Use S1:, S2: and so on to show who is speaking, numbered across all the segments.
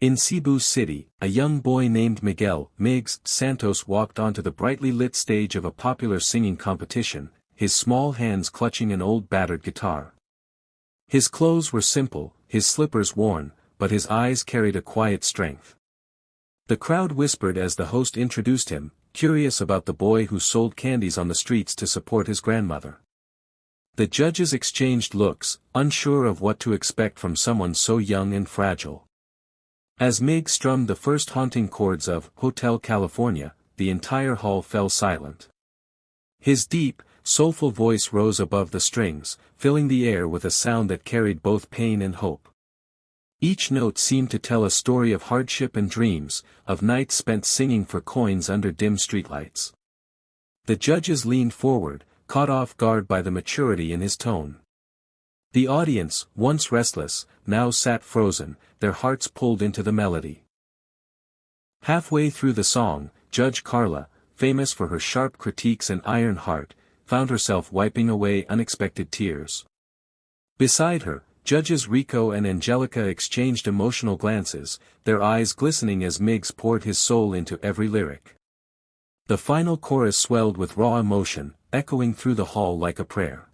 S1: In Cebu City, a young boy named Miguel Migs Santos walked onto the brightly lit stage of a popular singing competition, his small hands clutching an old battered guitar. His clothes were simple, his slippers worn, but his eyes carried a quiet strength. The crowd whispered as the host introduced him, curious about the boy who sold candies on the streets to support his grandmother. The judges exchanged looks, unsure of what to expect from someone so young and fragile. As Mig strummed the first haunting chords of Hotel California, the entire hall fell silent. His deep, soulful voice rose above the strings, filling the air with a sound that carried both pain and hope. Each note seemed to tell a story of hardship and dreams, of nights spent singing for coins under dim streetlights. The judges leaned forward, caught off guard by the maturity in his tone. The audience, once restless, now sat frozen, their hearts pulled into the melody. Halfway through the song, Judge Carla, famous for her sharp critiques and iron heart, found herself wiping away unexpected tears. Beside her, Judges Rico and Angelica exchanged emotional glances, their eyes glistening as Miggs poured his soul into every lyric. The final chorus swelled with raw emotion, echoing through the hall like a prayer.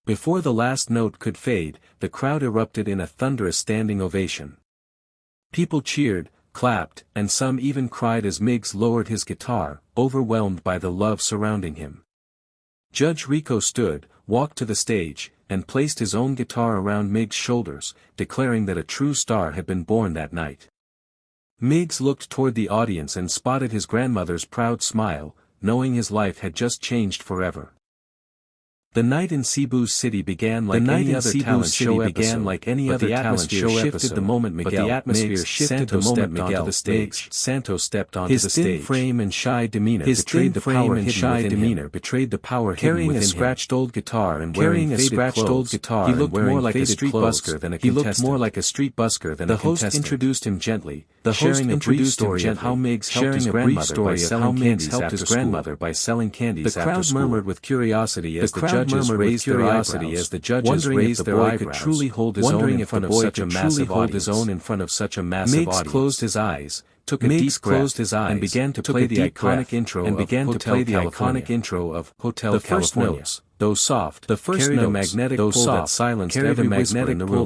S1: Before the last note could fade, the crowd erupted in a thunderous standing ovation. People cheered, clapped, and some even cried as Miggs lowered his guitar, overwhelmed by the love surrounding him. Judge Rico stood, walked to the stage, and placed his own guitar around Miggs' shoulders, declaring that a true star had been born that night. Miggs looked toward the audience and spotted his grandmother's proud smile, knowing his life had just changed forever. The night in Cebu City began like any other talent show episode, but the atmosphere shifted the moment Miguel Santos stepped onto the stage. Santos stepped onto the stage. His thin frame and shy demeanor betrayed the power hidden within him. Carrying a scratched old guitar and wearing faded clothes, he looked more like a street busker than a contestant. The host introduced him gently, sharing a brief story of how Miggs helped his grandmother by selling candies after school. The crowd murmured with curiosity as the judges raised their eyebrows, wondering if the boy could truly hold his own in front of such a massive audience. Miggs closed his eyes, took a deep breath, and began to play the iconic intro of Hotel California. The first notes, though soft, carried a magnetic pull that silenced every whisper in the room.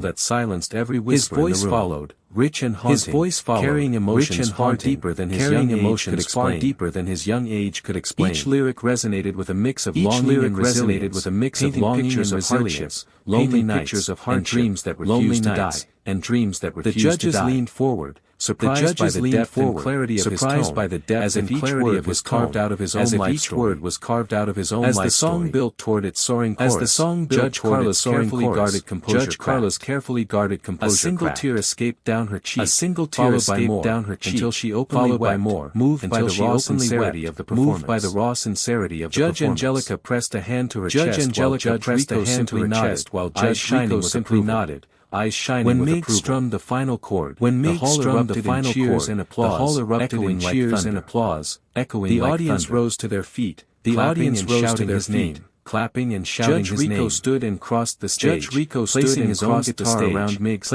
S1: His voice followed, rich and haunting, carrying emotions far deeper than his young age could explain. Each lyric resonated with a mix of longing and resilience, painting pictures of hardships, lonely nights, and dreams that refused to die. The judges leaned forward, surprised by the depth and clarity of his tone, as if each word was carved out of his own life story. As the song built toward its soaring chorus, Judge Carla's carefully guarded composure, a single tear escaped down her cheek, until she openly wept, moved by the raw sincerity of the performance. Judge Angelica pressed a hand to her chest while Judge Rico simply nodded, eyes shining with approval. When Miggs strummed the final chord, the hall erupted in cheers and applause, echoing the audience rose to their feet, clapping and shouting his name. Judge Rico stood and crossed the stage, placing his own guitar around Miggs'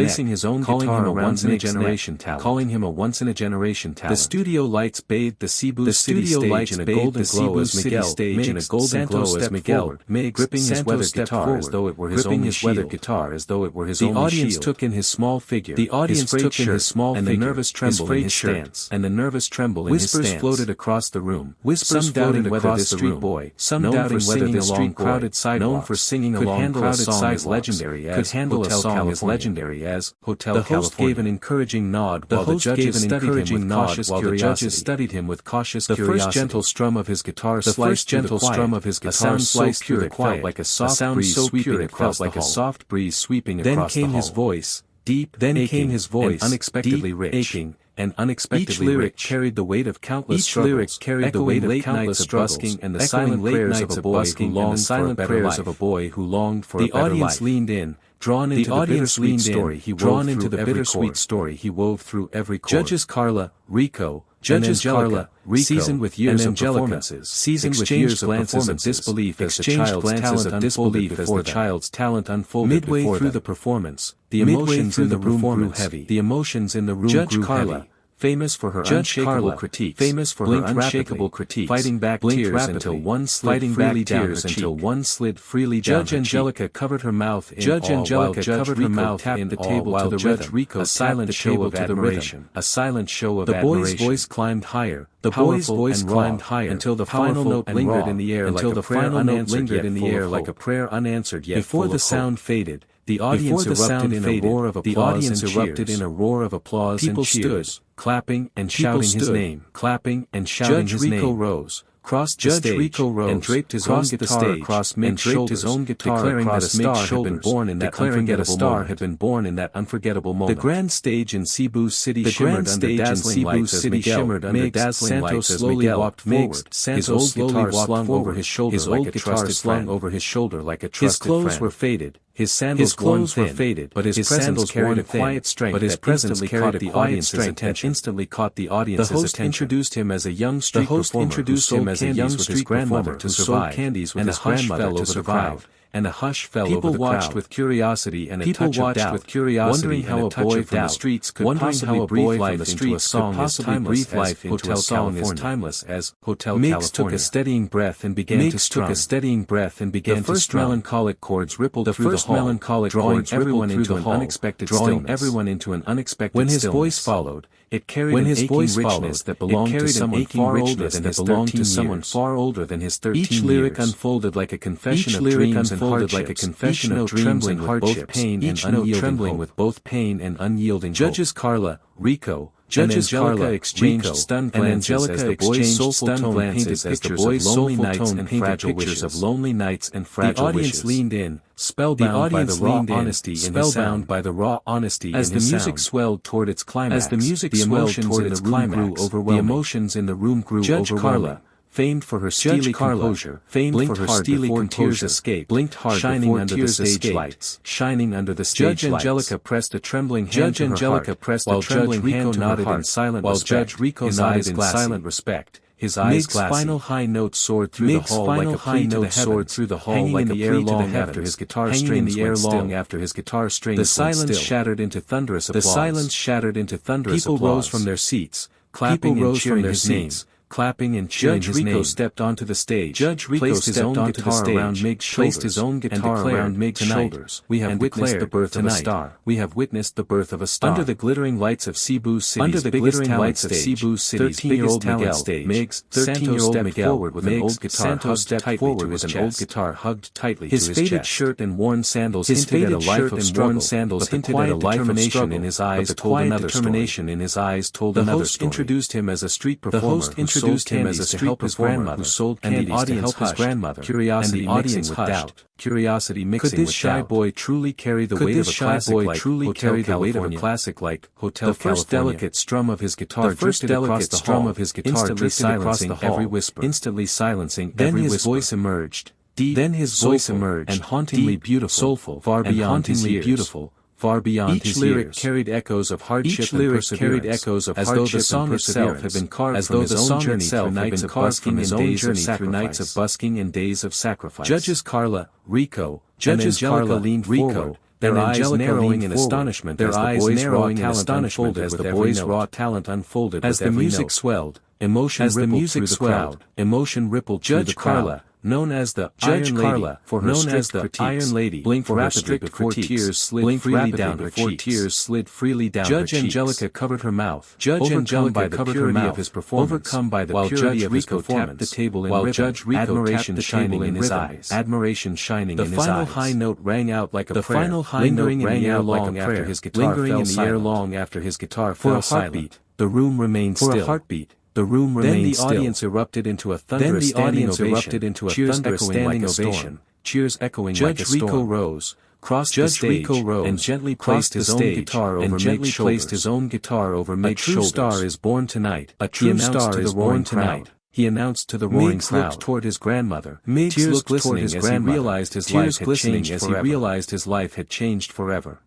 S1: neck, calling him a once-in-a-generation talent. The studio lights bathed the Cebu City stage in a golden glow as Miguel stepped forward, gripping his weather guitar as though it were his only shield. The audience took in his small figure, his frayed shirt, and the nervous tremble in his stance. Whispers floated across the room, some doubting whether this street boy, known for singing along crowded sidewalks, could handle a song as legendary as Hotel California. The host gave an encouraging nod while the judges studied him with cautious curiosity. The first gentle strum of his guitar sliced through the quiet, a sound so pure it felt like a soft breeze sweeping across the hall. Then came his voice, deep, and unexpectedly rich. Each lyric carried the weight of countless struggles, echoing late nights of busking and the silent prayers of a boy who longed for a better life. The audience leaned in, drawn into the bittersweet story he wove through every chord. Judges Carla, Rico, Judges Carla, Rico, seasoned with years of performances, seasoned with years of glances of disbelief as the child's talent unfolded before the child's talent unfolded before them. Midway through the performance, the emotions in the room grew heavy. The emotions in the room grew heavy. Famous for her unshakable critique, famous for her unshakable critique, fighting back tears until one slid freely down her cheek. Judge Angelica covered her mouth in awe while Judge Rico tapped the table to the rhythm, a silent show of admiration, a silent show of admiration. The boy's voice climbed higher, the boy's voice climbed higher until the final note lingered in the air like a prayer unanswered yet. Before the sound faded, the audience erupted in a roar of applause and cheers. People stood, clapping and shouting his name, clapping and shouting his name. Judge Rico rose, crossed the stage, and draped his own guitar across Meg's shoulders, declaring that a star had been born in that unforgettable moment. The grand stage in Cebu City shimmered under dazzling lights as Miguel Santos slowly walked forward, his old guitar slung over his shoulder like a trusted friend. His clothes were faded. His sandals worn thin, but his presence carried a quiet strength that instantly caught the audience's attention. The host introduced him as a young street performer who sold candies with his grandmother to survive, and a hush fell over the crowd. People watched with curiosity and a touch of doubt, wondering how a boy from the streets could possibly breathe life into a song as timeless as Hotel California. Mix took a steadying breath and began to strum. The first melancholic chords rippled through the hall, drawing everyone into an unexpected stillness. When his voice followed, it carried an aching richness that belonged to someone far older than his 13 years. Each lyric unfolded like a confession of dreams and trembling with both pain and unyielding hope. Judges Carla, Rico, and Angelica exchanged stunned glances as the boy's soulful tone painted pictures of lonely nights and fragile wishes. The audience leaned in, spellbound by the raw honesty in his sound. As the music swelled toward its climax, the emotions in the room grew overwhelming. Judge Carla, famed for her steely composure, blinked hard before tears escaped, shining under the stage lights. Judge Angelica pressed a trembling hand to her heart, while Judge Rico nodded in silent respect. His eyes glassy. Meg's final high note soared through the hall like a plea to the heavens, hanging in the air long after his guitar strings. The silence shattered into thunderous applause. People rose from their seats, clapping and cheering his name. Judge Rico stepped onto the stage, placed his own guitar around Meg's shoulders, and declared, "Tonight, we have witnessed the birth of a star. Under the glittering lights of Cebu City's biggest talent stage, 13-year-old Meg's Santos stepped forward with an old guitar hugged tightly to his chest. His faded shirt and worn sandals hinted at a life of struggle, but the quiet determination in his eyes told another story. The host introduced him as a street performer introduced him as a street performer who sold candies to help his grandmother, and the audience hushed, curiosity mixing with doubt. Could this shy boy truly carry the weight of a classic like Hotel California? The first delicate strum of his guitar drifted across the hall, instantly silencing every whisper. Then his voice emerged, deep, and hauntingly beautiful, soulful, far beyond his years. Each lyric carried echoes of hardship and perseverance, as though the song itself had been carved from his own journey through nights of busking and days of sacrifice. Judges Carla, Rico, and Angelica leaned forward, their eyes narrowing in astonishment as the boy's raw talent unfolded. As the music swelled, emotion rippled through the crowd. Known as the Iron Lady for her strict critiques, blinked rapidly before tears slid freely down her cheeks. Judge Angelica covered her mouth, overcome by the purity of his performance, while Judge Rico tapped the table in rhythm, admiration shining in his eyes. The final high note rang out like a prayer, lingering in the air long after his guitar fell silent. For a heartbeat, the room remained still. Then the audience erupted into a thunderous standing ovation, cheers echoing like a storm. Judge Rico rose, crossed the stage, and gently placed his own guitar over Meg's shoulders. A true star is born tonight, he announced to the roaring crowd. Looked toward his grandmother, tears glistening as he realized his life had changed forever.